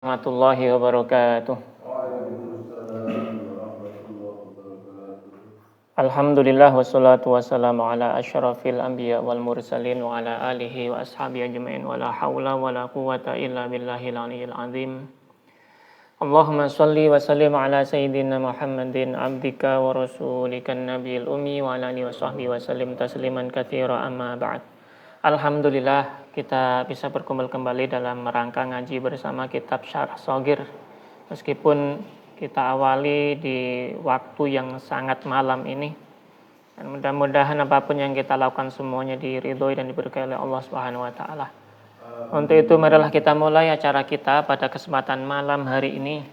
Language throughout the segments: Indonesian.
Warahmatullahi wabarakatuh. Alhamdulillah wassalatu wassalamu ala asyrafil anbiya wal mursalin wa ala alihi wa ashabihi ajma'in wa la hawla wa la quwwata illa billahil aliyyil azim. Allahumma shalli wa sallim ala sayyidina Muhammadin abdika wa rasulika nabiyil ummi wa ala alihi wa sahbihi wa sallim tasliman katsira amma ba'd. Alhamdulillah kita bisa berkumpul kembali dalam rangka ngaji bersama kitab Syarh Shaghir. Meskipun kita awali di waktu yang sangat malam ini, dan mudah-mudahan apapun yang kita lakukan semuanya diridhoi dan diberkahi oleh Allah Subhanahu wa taala. Untuk itu marilah kita mulai acara kita pada kesempatan malam hari ini,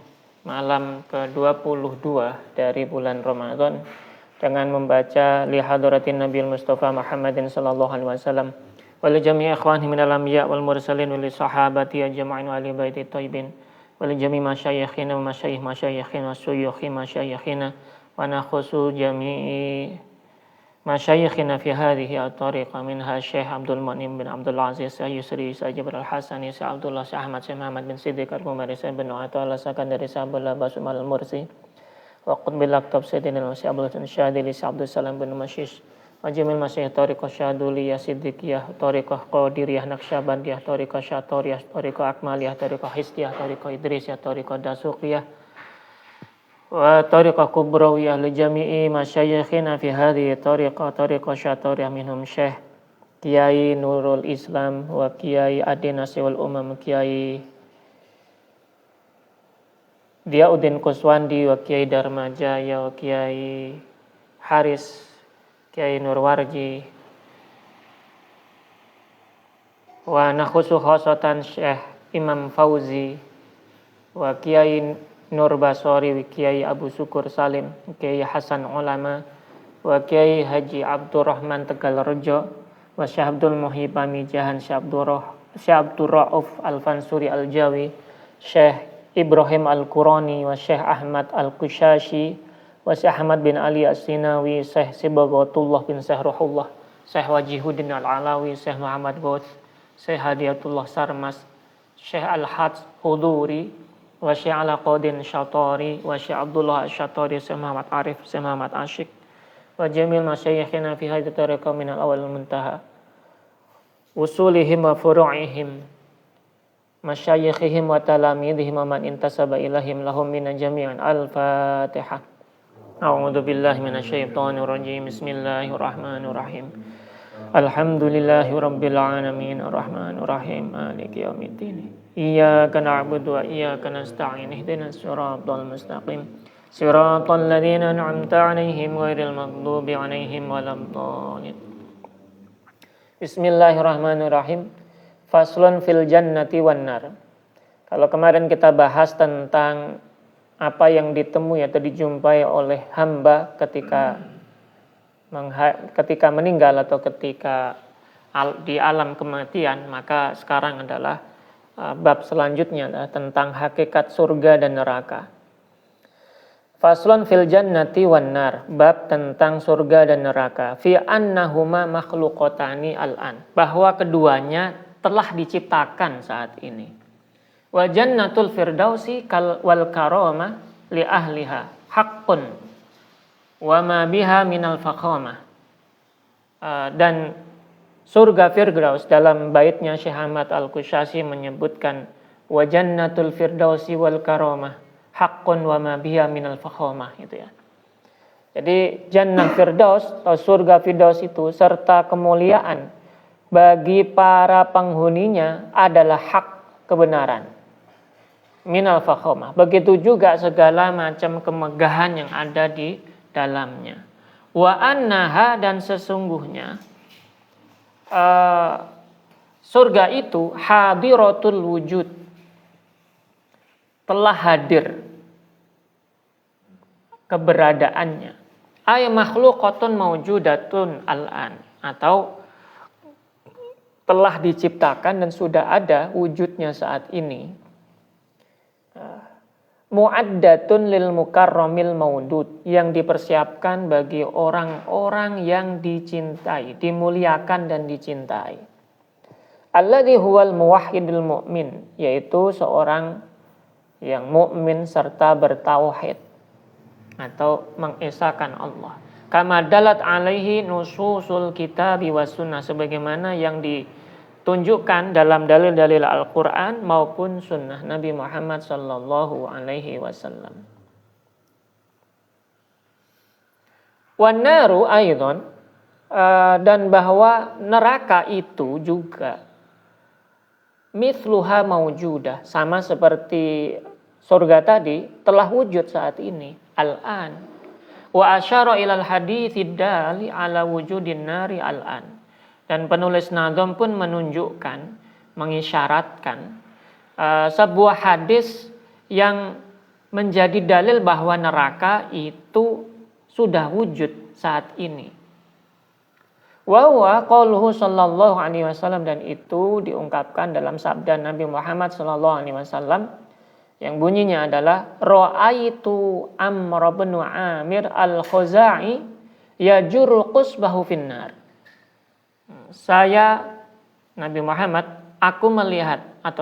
malam ke-22 dari bulan Ramadan, dengan membaca li hadratin Nabiul Mustafa Muhammadin sallallahu alaihi wasallam wa li jami'i ikhwanihi minal anbiya wal mursalin wa li sahabati ajma'in wa li baiti thayyibin wa li jami'i masyayikhina wa masyayikhina wa suyukhi masyayikhina wa nakhusu jami'i masyayikhina fi hadhihi at-tariqa minha Syekh Abdul Mu'nim bin Abdul Aziz Yusri Sajib al-Hasani Syekh Abdullah Syekh Ahmad Syekh Muhammad bin Siddiq al-Umari Syekh bin Ata'ala Sakandari Sabullah Basumal al-Mursi wa qutbil aktab Sayyidina Syekh Abdul Syadili Syekh Abdul Salam bin Masyish wa jamil masyayikh tariqah Syaduliyah Siddiqiyah tariqah Qadiriyah Naqsyabandiyah tariqah Syatoriyah tariqah Akmaliyah tariqah Histiyah tariqah Idrisiyah tariqah Dasuqiyah wa tariqah Kubrawiyah li jami'i masyayikhina fi hadhihi tariqah Syatoriyah minhum Syekh Kiai Nurul Islam wa Kiai Adinasi wal Umam Kiai Diauddin Kuswandi wa Kiai Darmajaya wa Kiai Haris Kiai Nurwarji wa nakhusu khosatan Syekh Imam Fauzi wa Kiai Nur Basori wa Kiai Abu Syukur Salim Kiai Hasan Ulama wa Kiai Haji Abdurrahman Tegalrejo wa Syekh Abdul Muhib Pamijahan Syekh Abdul Rauf Al-Fansuri Al-Jawi Syekh Ibrahim Al-Qurani wa Syekh Ahmad Al-Kushashi wa Syekh Ahmad bin Ali As-Sinawi Syekh Sibaghatullah bin Syekh Ruhullah Syekh Wajihuddin Al-Alawi Syekh Muhammad Ghaus Syekh Hadiyatullah Sarmas Syekh Al-Hajj Huduri wa Syekh Alaqaddin Syatari wa Syekh Abdullah Syatari Syekh Muhammad Arif Syekh Muhammad Asyik wa jamil masyayikhina fi hadhihi tariqah min al-awwal al-muntaha usulihim wa furu'ihim masyayikhihim wa talamidihim wa man intasaba ilahim lahum min jami'an. Al-Fatihah. A'udzu billahi minasyaitonir rajim. Bismillahirrahmanirrahim. Alhamdulillahirabbil alamin arrahmanir rahim maliki yaumiddin. Iyyaka na'budu wa iyyaka nasta'in ihdinas siratal mustaqim. Siratal ladzina an'amta 'alaihim ghairil maghdubi 'alaihim waladdallin. Bismillahirrahmanirrahim. Faslun fil jannati wan nar. Kalau kemarin kita bahas tentang apa yang ditemui atau dijumpai oleh hamba ketika meninggal atau ketika di alam kematian, maka sekarang adalah bab selanjutnya adalah tentang hakikat surga dan neraka. Faslun fil jannati wan nar, bab tentang surga dan neraka. Fi annahuma makhluqatani al-an, bahwa keduanya telah diciptakan saat ini. Wa jannatul firdausi wal karama li ahliha haqqun wa ma biha minal faqamah. Dan surga Firdaus dalam baitnya Syekh Ahmad Al-Kushashi menyebutkan wa jannatul firdausi wal karamah haqqun wa ma biha minal faqamah, itu ya. Jadi jannah Firdaus atau surga Firdaus itu serta kemuliaan bagi para penghuninya adalah hak, kebenaran. Minal fakhomah. Begitu juga segala macam kemegahan yang ada di dalamnya. Wa annaha, dan sesungguhnya surga itu hadiratul wujud, telah hadir keberadaannya. Ay makhluqatun mawjudatun al-an, atau telah diciptakan dan sudah ada wujudnya saat ini. Mu'addatun lil mukarramil maudud, yang dipersiapkan bagi orang-orang yang dicintai, dimuliakan dan dicintai. Alladzi huwal muwahhidul mu'min, yaitu seorang yang mukmin serta bertauhid atau mengesahkan Allah. Kama dalat alaihi nususul kitabi was sunnah, sebagaimana yang ditunjukkan dalam dalil-dalil Al-Qur'an maupun sunnah Nabi Muhammad sallallahu alaihi wasallam. Wan naru aidan, dan bahwa neraka itu juga mithluha maujudah, sama seperti surga tadi telah wujud saat ini, al-an. Wa asyara ilal haditsid dali ala wujudin nari al-an. Dan penulis Nadham pun menunjukkan, mengisyaratkan sebuah hadis yang menjadi dalil bahwa neraka itu sudah wujud saat ini. Wa huwa qauluhu sallallahu alaihi wasallam, dan itu diungkapkan dalam sabda Nabi Muhammad sallallahu alaihi wasallam yang bunyinya adalah ra'aitu Amr bin Amir al-Khuzai yajurru qusbahu finnar. Saya Nabi Muhammad,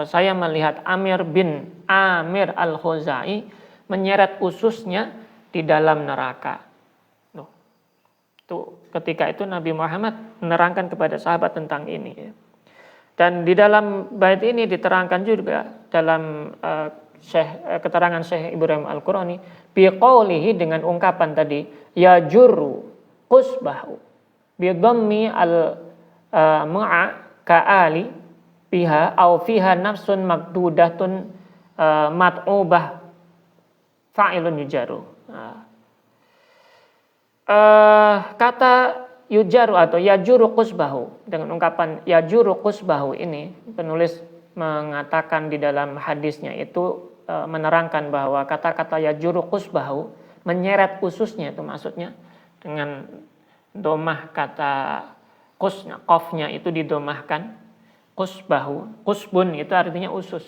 saya melihat Amir bin Amir al-Khuzai menyeret ususnya di dalam neraka. Ketika itu Nabi Muhammad menerangkan kepada sahabat tentang ini. Dan di dalam bait ini diterangkan juga dalam keterangan Syekh Ibrahim Al-Qurani biqaulihi, dengan ungkapan tadi yajurru qusbahu bi dhammi al-ma'a ka'ali biha au fiha nafsun makdudatun mat'ubah fa'ilun yujaru. Kata yujaru atau yajuru qusbahu, dengan ungkapan yajuru qusbahu ini penulis mengatakan di dalam hadisnya itu menerangkan bahwa kata-kata yajuru qusbahu, menyeret ususnya, itu maksudnya dengan domah kata qusnya, qafnya itu didomahkan, qusbahu, qusbun itu artinya usus.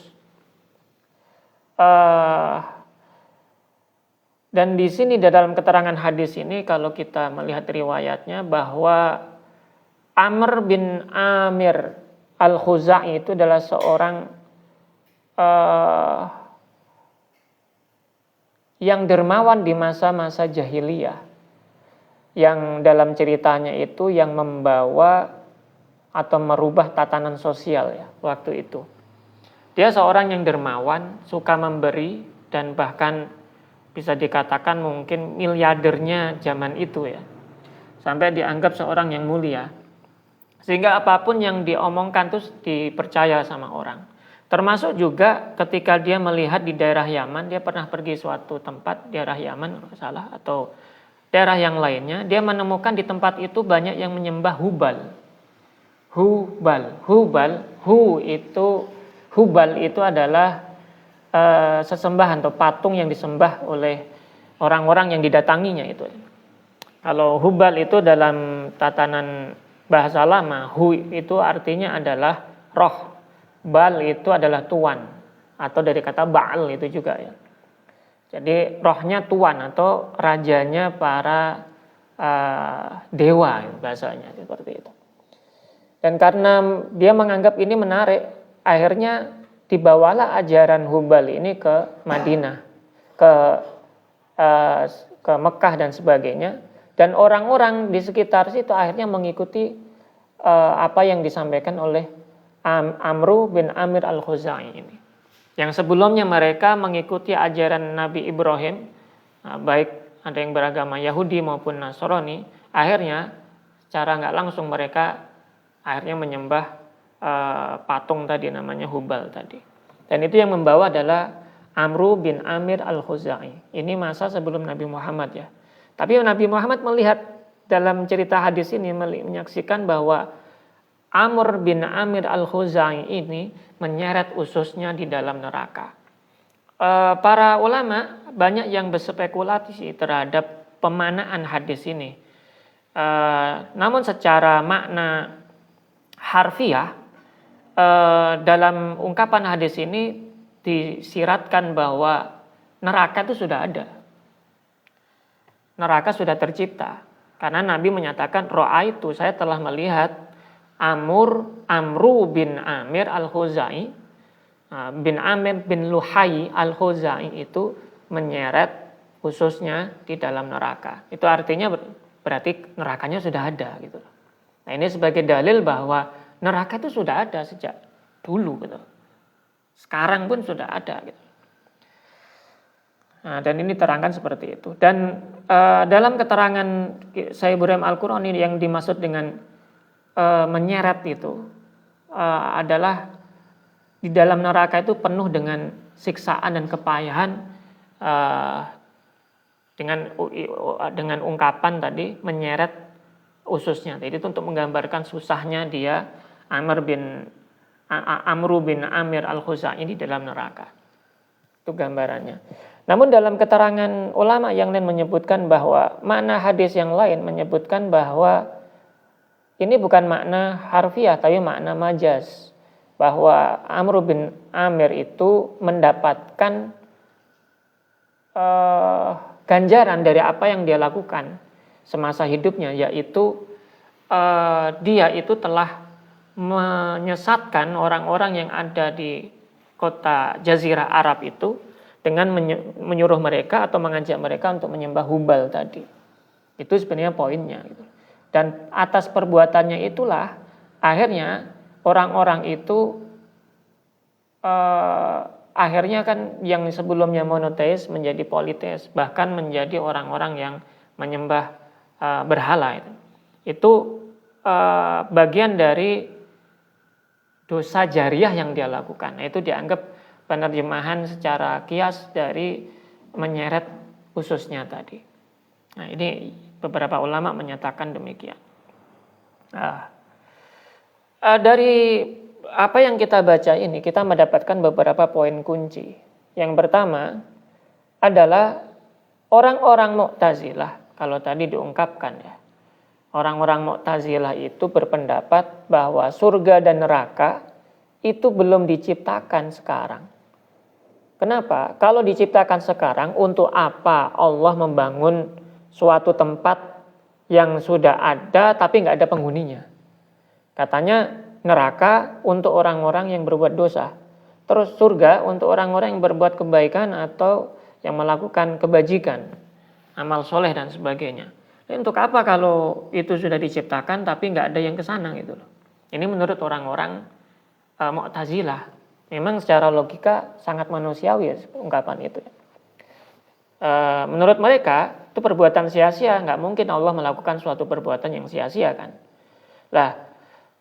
Dan di sini dalam keterangan hadis ini kalau kita melihat riwayatnya bahwa Amr bin Amir al-Khuzai itu adalah seorang yang dermawan di masa-masa jahiliyah, yang dalam ceritanya itu yang membawa atau merubah tatanan sosial ya waktu itu. Dia seorang yang dermawan, suka memberi, dan bahkan bisa dikatakan mungkin miliardernya zaman itu ya. Sampai dianggap seorang yang mulia. Sehingga apapun yang diomongkan itu dipercaya sama orang. Termasuk juga ketika dia melihat di daerah Yaman, dia pernah pergi suatu tempat daerah Yaman atau daerah yang lainnya, dia menemukan di tempat itu banyak yang menyembah Hubal. Hubal itu adalah sesembahan atau patung yang disembah oleh orang-orang yang didatanginya itu. Kalau Hubal itu dalam tatanan bahasa lama, hu itu artinya adalah roh, bal itu adalah tuan, atau dari kata Baal itu juga ya. Jadi rohnya tuan atau rajanya para dewa bahasanya seperti itu. Dan karena dia menganggap ini menarik, akhirnya dibawalah ajaran Hubal ini ke Madinah, ke Mekah dan sebagainya, dan orang-orang di sekitar situ akhirnya mengikuti apa yang disampaikan oleh Amru bin Amir al-Khuzai ini. Yang sebelumnya mereka mengikuti ajaran Nabi Ibrahim, baik ada yang beragama Yahudi maupun Nasrani, akhirnya secara nggak langsung mereka akhirnya menyembah patung tadi namanya Hubal tadi. Dan itu yang membawa adalah Amru bin Amir al-Khuzai. Ini masa sebelum Nabi Muhammad ya. Tapi Nabi Muhammad melihat dalam cerita hadis ini, menyaksikan bahwa Amr bin Amir al-Khuzai ini menyeret ususnya di dalam neraka. Para ulama banyak yang berspekulasi terhadap pemanaan hadis ini. Namun secara makna harfiah, dalam ungkapan hadis ini disiratkan bahwa neraka itu sudah ada. Neraka sudah tercipta. Karena Nabi menyatakan ra'aitu, saya telah melihat Amru bin Amir al-Khuzai bin Amir bin Luhai al-Khuzai itu menyeret ususnya di dalam neraka. Itu artinya berarti nerakanya sudah ada gitu. Nah, ini sebagai dalil bahwa neraka itu sudah ada sejak dulu gitu. Sekarang pun sudah ada gitu. Nah, dan ini terangkan seperti itu. Dan dalam keterangan Syekh Ibrahim Al-Qurani yang dimaksud dengan menyeret itu adalah di dalam neraka itu penuh dengan siksaan dan kepayahan, dengan ungkapan tadi menyeret ususnya. Jadi itu untuk menggambarkan susahnya dia Amru bin Amir Al-Khuzai di dalam neraka. Itu gambarannya. Namun dalam keterangan ulama yang lain menyebutkan bahwa makna hadis yang lain menyebutkan bahwa ini bukan makna harfiah tapi makna majaz. Bahwa Amru bin Amir itu mendapatkan ganjaran dari apa yang dia lakukan semasa hidupnya, yaitu dia itu telah menyesatkan orang-orang yang ada di kota Jazirah Arab itu dengan menyuruh mereka atau mengajak mereka untuk menyembah Hubal tadi. Itu sebenarnya poinnya. Dan atas perbuatannya itulah akhirnya orang-orang itu akhirnya kan yang sebelumnya monoteis menjadi politeis, bahkan menjadi orang-orang yang menyembah berhala. Itu bagian dari dosa jariah yang dia lakukan. Nah, itu dianggap penerjemahan secara kias dari menyeret ususnya tadi. Nah, ini beberapa ulama menyatakan demikian. Dari apa yang kita baca ini, kita mendapatkan beberapa poin kunci. Yang pertama adalah orang-orang Mu'tazilah, kalau tadi diungkapkan ya, orang-orang Mu'tazilah itu berpendapat bahwa surga dan neraka itu belum diciptakan sekarang. Kenapa? Kalau diciptakan sekarang, untuk apa Allah membangun suatu tempat yang sudah ada tapi nggak ada penghuninya? Katanya neraka untuk orang-orang yang berbuat dosa. Terus surga untuk orang-orang yang berbuat kebaikan atau yang melakukan kebajikan, amal soleh dan sebagainya. Jadi untuk apa kalau itu sudah diciptakan tapi nggak ada yang ke sana gitu loh. Ini menurut orang-orang Mu'tazilah. Memang secara logika sangat manusiawi ya, ungkapan itu. Menurut mereka itu perbuatan sia-sia, nggak mungkin Allah melakukan suatu perbuatan yang sia-sia kan. Lah,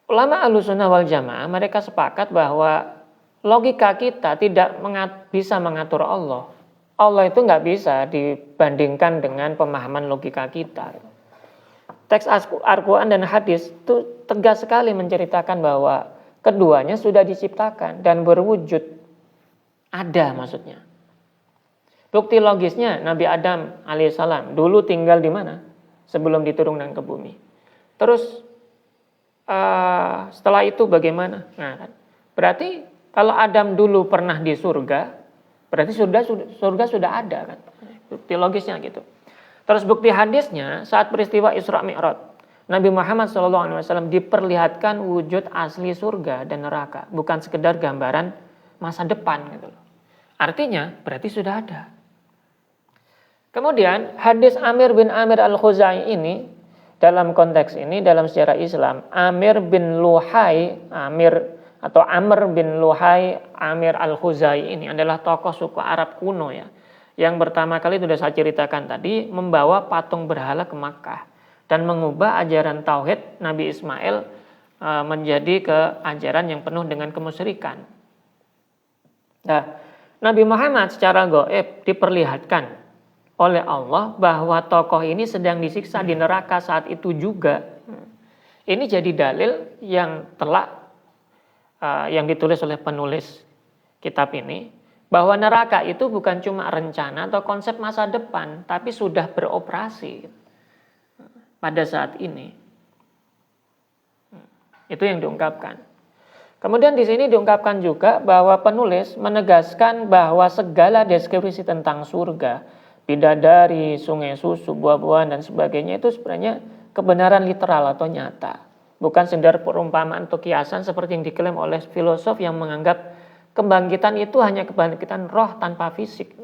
ulama Ahlussunnah wal Jamaah mereka sepakat bahwa logika kita tidak bisa mengatur Allah. Allah itu nggak bisa dibandingkan dengan pemahaman logika kita. Teks Al-Quran dan hadis itu tegas sekali menceritakan bahwa keduanya sudah diciptakan dan berwujud, ada maksudnya. Bukti logisnya Nabi Adam alaihissalam dulu tinggal di mana sebelum diturunkan ke bumi. Terus setelah itu bagaimana? Nah, kan, berarti kalau Adam dulu pernah di surga, berarti surga sudah ada kan? Bukti logisnya gitu. Terus bukti hadisnya saat peristiwa Isra Mi'raj, Nabi Muhammad SAW diperlihatkan wujud asli surga dan neraka, bukan sekedar gambaran masa depan gitu loh. Artinya berarti sudah ada. Kemudian hadis Amir bin Amir Al-Khuzai ini dalam konteks ini dalam sejarah Islam, Amir bin Luhai, Amr bin Luhai Amir Al-Khuzai ini adalah tokoh suku Arab kuno ya, yang pertama kali sudah saya ceritakan tadi membawa patung berhala ke Makkah dan mengubah ajaran tauhid Nabi Ismail menjadi ke ajaran yang penuh dengan kemusyrikan. Nah, Nabi Muhammad secara gaib diperlihatkan oleh Allah bahwa tokoh ini sedang disiksa di neraka saat itu juga. Ini jadi dalil yang yang ditulis oleh penulis kitab ini, bahwa neraka itu bukan cuma rencana atau konsep masa depan, tapi sudah beroperasi pada saat ini. Itu yang diungkapkan. Kemudian di sini diungkapkan juga bahwa penulis menegaskan bahwa segala deskripsi tentang surga, bidadari, sungai susu, buah-buahan dan sebagainya itu sebenarnya kebenaran literal atau nyata. Bukan sekedar perumpamaan atau kiasan seperti yang diklaim oleh filosof yang menganggap kebangkitan itu hanya kebangkitan roh tanpa fisik.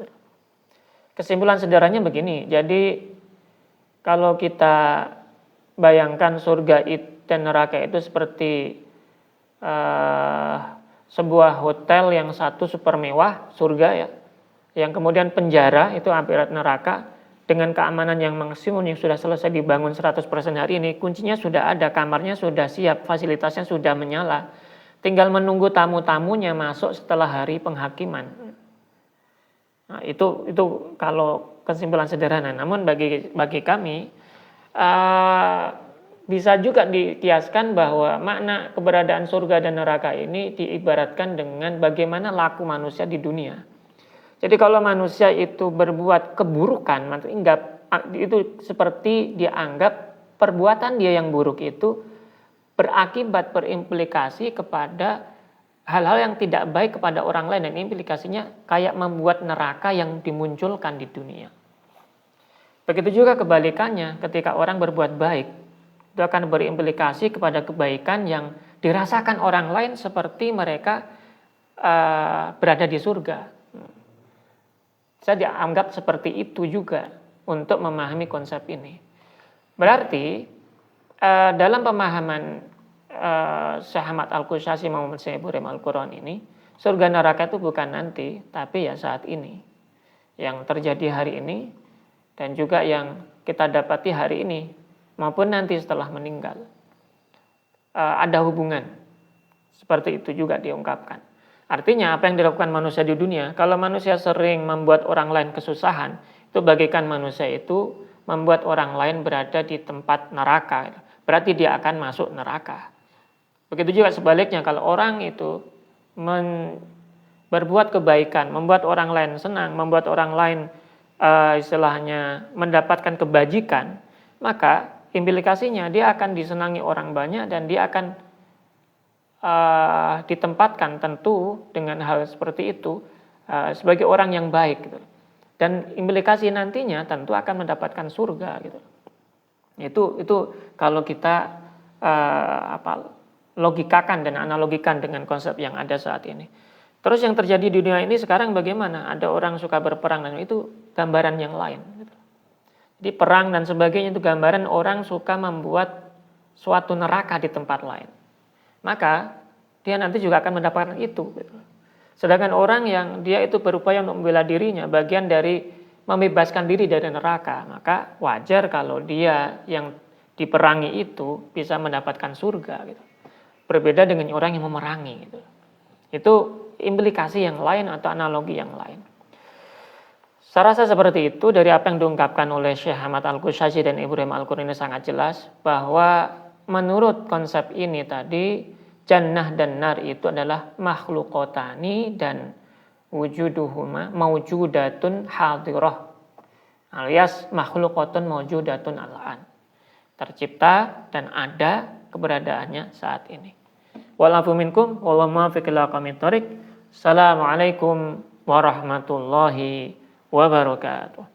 Kesimpulan sederhananya begini, jadi kalau kita bayangkan surga dan neraka itu seperti sebuah hotel yang satu super mewah, surga ya, yang kemudian penjara itu akhirat neraka, dengan keamanan yang maksimum yang sudah selesai dibangun 100% hari ini, kuncinya sudah ada, kamarnya sudah siap, fasilitasnya sudah menyala, tinggal menunggu tamu-tamunya masuk setelah hari penghakiman. Nah, itu kalau kesimpulan sederhana. Namun bagi kami bisa juga dikiaskan bahwa makna keberadaan surga dan neraka ini diibaratkan dengan bagaimana laku manusia di dunia. Jadi kalau manusia itu berbuat keburukan, itu seperti dianggap perbuatan dia yang buruk itu berimplikasi kepada hal-hal yang tidak baik kepada orang lain, dan implikasinya kayak membuat neraka yang dimunculkan di dunia. Begitu juga kebalikannya, ketika orang berbuat baik, itu akan berimplikasi kepada kebaikan yang dirasakan orang lain seperti mereka berada di surga. Saya dianggap seperti itu juga untuk memahami konsep ini. Berarti dalam pemahaman Syekh Ahmad Al-Qushayri Muhammad Syekh Ibrahim Al-Quran ini, surga neraka itu bukan nanti, tapi ya saat ini. Yang terjadi hari ini dan juga yang kita dapati hari ini maupun nanti setelah meninggal. Ada hubungan. Seperti itu juga diungkapkan. Artinya apa yang dilakukan manusia di dunia, kalau manusia sering membuat orang lain kesusahan, itu bagaikan manusia itu membuat orang lain berada di tempat neraka. Berarti dia akan masuk neraka. Begitu juga sebaliknya, kalau orang itu berbuat kebaikan, membuat orang lain senang, membuat orang lain istilahnya mendapatkan kebajikan, maka implikasinya dia akan disenangi orang banyak dan dia akan ditempatkan tentu dengan hal seperti itu sebagai orang yang baik gitu. Dan implikasi nantinya tentu akan mendapatkan surga gitu. Itu kalau kita logikakan dan analogikan dengan konsep yang ada saat ini. Terus yang terjadi di dunia ini sekarang bagaimana? Ada orang suka berperang, dan itu gambaran yang lain gitu. Jadi perang dan sebagainya itu gambaran orang suka membuat suatu neraka di tempat lain. Maka dia nanti juga akan mendapatkan itu. Sedangkan orang yang dia itu berupaya untuk membela dirinya, bagian dari membebaskan diri dari neraka, maka wajar kalau dia yang diperangi itu bisa mendapatkan surga. Gitu. Berbeda dengan orang yang memerangi. Gitu. Itu implikasi yang lain atau analogi yang lain. Saya rasa seperti itu dari apa yang diungkapkan oleh Syekh Ahmad Al-Qushayri dan Ibrahim Al-Quran ini sangat jelas bahwa menurut konsep ini tadi, jannah dan nar itu adalah makhlukotani dan wujuduhuma mawjudatun hadirah, alias makhlukotun mawjudatun al-an, tercipta dan ada keberadaannya saat ini. Walafu minkum wallahu muwaffiq ila aqwamit thoriq. Assalamualaikum warahmatullahi wabarakatuh.